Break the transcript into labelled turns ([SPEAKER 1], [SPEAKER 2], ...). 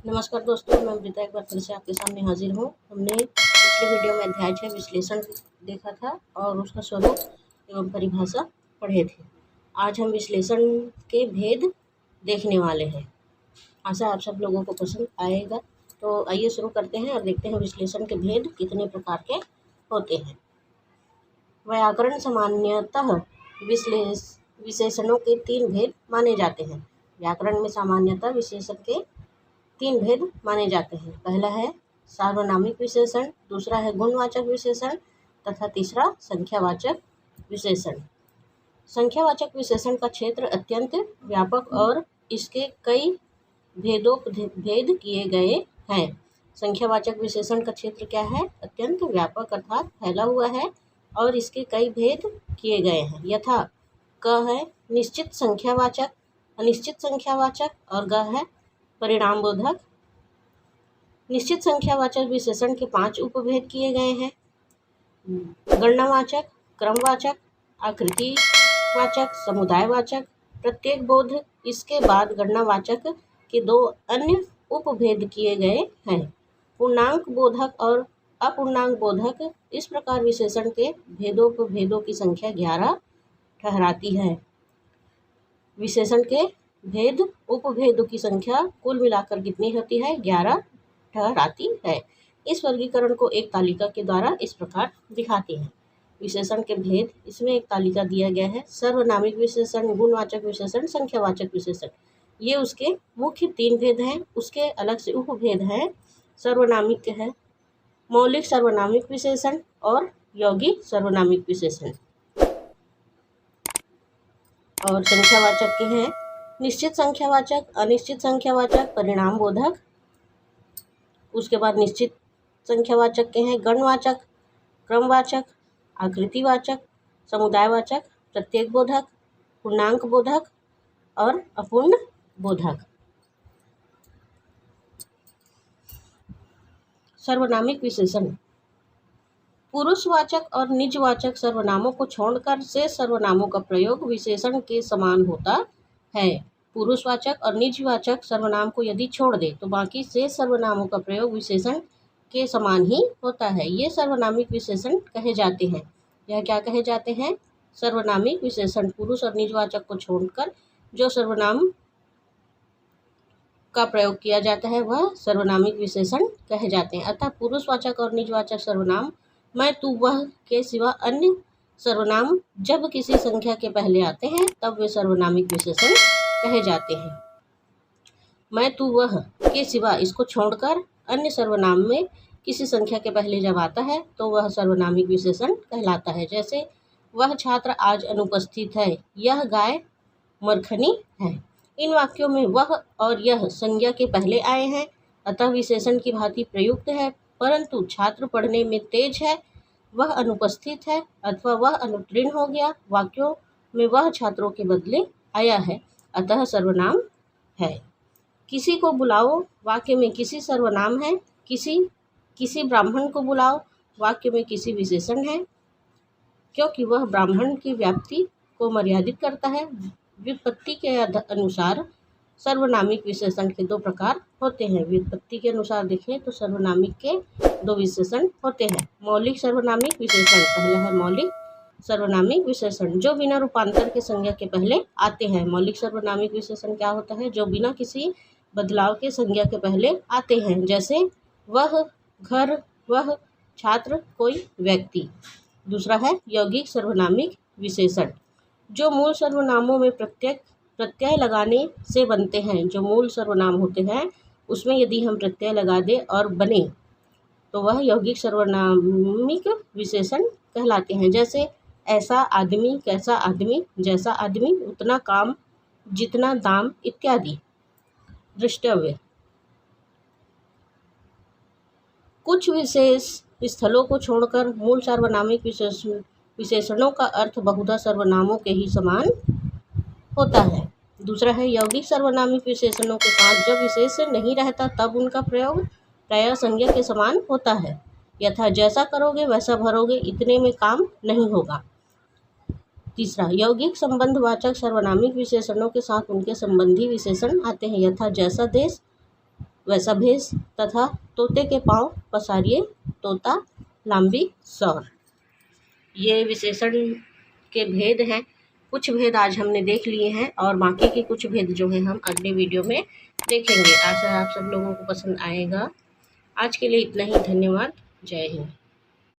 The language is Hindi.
[SPEAKER 1] नमस्कार दोस्तों, मैं अमृता एक बार फिर से आपके सामने हाजिर हूँ। हमने पिछले वीडियो में अध्याय 6 विश्लेषण देखा था और उसका स्वरूप एवं परिभाषा पढ़े थे। आज हम विश्लेषण के भेद देखने वाले हैं। आशा आप सब लोगों को पसंद आएगा। तो आइए शुरू करते हैं और देखते हैं विश्लेषण के भेद कितने प्रकार के होते हैं। व्याकरण सामान्यतः विशेषणों के 3 भेद माने जाते हैं। व्याकरण में सामान्यतः विशेषण के 3 भेद माने जाते हैं। पहला है सार्वनामिक विशेषण, दूसरा है गुणवाचक विशेषण तथा तीसरा संख्यावाचक विशेषण। संख्यावाचक विशेषण का क्षेत्र अत्यंत व्यापक और इसके कई भेद किए गए हैं। संख्यावाचक विशेषण का क्षेत्र क्या है? अत्यंत व्यापक अर्थात फैला हुआ है और इसके कई भेद किए गए हैं। यथा क है निश्चित संख्यावाचक, अनिश्चित संख्यावाचक और ग है परिणाम बोधक। निश्चित संख्यावाचक विशेषण के 5 उपभेद किए गए हैं। गणनावाचक, क्रमवाचक, आकृतिवाचक, समुदायवाचक, प्रत्येक बोध। इसके बाद गणनावाचक के 2 अन्य उपभेद किए गए हैं, पूर्णांक बोधक और अपूर्णांक बोधक। इस प्रकार विशेषण के भेदों की संख्या 11 ठहराती है। विशेषण के उपभेदों की संख्या कुल मिलाकर कितनी होती है? 11 ठहराती है। इस वर्गीकरण को एक तालिका के द्वारा इस प्रकार दिखाते हैं। विशेषण के भेद, इसमें एक तालिका दिया गया है। सर्वनामिक विशेषण, गुणवाचक विशेषण, संख्यावाचक विशेषण, ये उसके मुख्य 3 भेद हैं। उसके अलग से उपभेद हैं। सर्वनामिक है मौलिक सर्वनामिक विशेषण और यौगिक सर्वनामिक विशेषण। और संख्यावाचक के हैं निश्चित संख्यावाचक, अनिश्चित संख्यावाचक, परिणाम बोधक। उसके बाद निश्चित संख्यावाचक के हैं गणवाचक, क्रमवाचक, आकृतिवाचक, समुदायवाचक, प्रत्येक बोधक, पूर्णांक बोधक और अपूर्ण बोधक। सर्वनामिक विशेषण, पुरुषवाचक और निजवाचक सर्वनामों को छोड़कर शेष सर्वनामों का प्रयोग विशेषण के समान होता है। पुरुषवाचक और निजवाचक सर्वनाम को यदि छोड़ दे तो बाकी शेष सर्वनामों का प्रयोग विशेषण के समान ही होता है। ये सर्वनामिक विशेषण कहे जाते हैं। यह क्या कहे जाते हैं? सर्वनामिक विशेषण। पुरुष और निजवाचक को छोड़कर जो सर्वनाम का प्रयोग किया जाता है वह सर्वनामिक विशेषण कहे जाते हैं। अतः पुरुषवाचक और निजवाचक सर्वनाम मैं, तू, वह के सिवा अन्य सर्वनाम जब किसी संख्या के पहले आते हैं तब वे सर्वनामिक विशेषण कहे जाते हैं। मैं, तू, वह के सिवा इसको छोड़कर अन्य सर्वनाम में किसी संख्या के पहले जब आता है तो वह सर्वनामिक विशेषण कहलाता है। जैसे वह छात्र आज अनुपस्थित है, यह गाय मरखनी है। इन वाक्यों में वह और यह संज्ञा के पहले आए हैं, अतः विशेषण की भांति प्रयुक्त है। परंतु छात्र पढ़ने में तेज है, वह अनुपस्थित है अथवा वह अनुत्तीर्ण हो गया, वाक्यों में वह छात्रों के बदले आया है, अतः सर्वनाम है। किसी को बुलाओ, वाक्य में किसी सर्वनाम है। किसी ब्राह्मण को बुलाओ, वाक्य में किसी विशेषण है, क्योंकि वह ब्राह्मण की व्याप्ति को मर्यादित करता है। व्युत्पत्ति के अनुसार सर्वनामिक विशेषण के 2 प्रकार होते हैं। व्युत्पत्ति के अनुसार देखें तो सर्वनामिक के 2 विशेषण होते हैं। मौलिक सर्वनामिक विशेषण, पहला है मौलिक सर्वनामिक विशेषण जो बिना रूपांतर के संज्ञा के पहले आते हैं। मौलिक सर्वनामिक विशेषण क्या होता है? जो बिना किसी बदलाव के संज्ञा के पहले आते हैं। जैसे वह घर, वह छात्र, कोई व्यक्ति। दूसरा है यौगिक सर्वनामिक विशेषण जो मूल सर्वनामों में प्रत्यय लगाने से बनते हैं। जो मूल सर्वनाम होते हैं उसमें यदि हम प्रत्यय लगा दें और बने तो वह यौगिक सर्वनामिक विशेषण कहलाते हैं। जैसे ऐसा आदमी, कैसा आदमी, जैसा आदमी, उतना काम, जितना दाम इत्यादि। दृष्टव्य, कुछ विशेष स्थलों को छोड़कर मूल सर्वनामिक विशेषणों का अर्थ बहुधा सर्वनामों के ही समान होता है। दूसरा है यौगिक सर्वनामिक विशेषणों के साथ जब विशेष नहीं रहता तब उनका प्रयोग प्रायः संज्ञा के समान होता है। यथा जैसा करोगे वैसा भरोगे, इतने में काम नहीं होगा। तीसरा, यौगिक संबंधवाचक सर्वनामिक विशेषणों के साथ उनके संबंधी विशेषण आते हैं। यथा जैसा देश, वैसा भेष तथा तोते के पाँव पसारिए तोता लांबी सौर। ये विशेषण के भेद हैं। कुछ भेद आज हमने देख लिए हैं और बाकी के कुछ भेद जो है हम अगले वीडियो में देखेंगे। आशा है आप सब लोगों को पसंद आएगा। आज के लिए इतना ही। धन्यवाद। जय हिंद।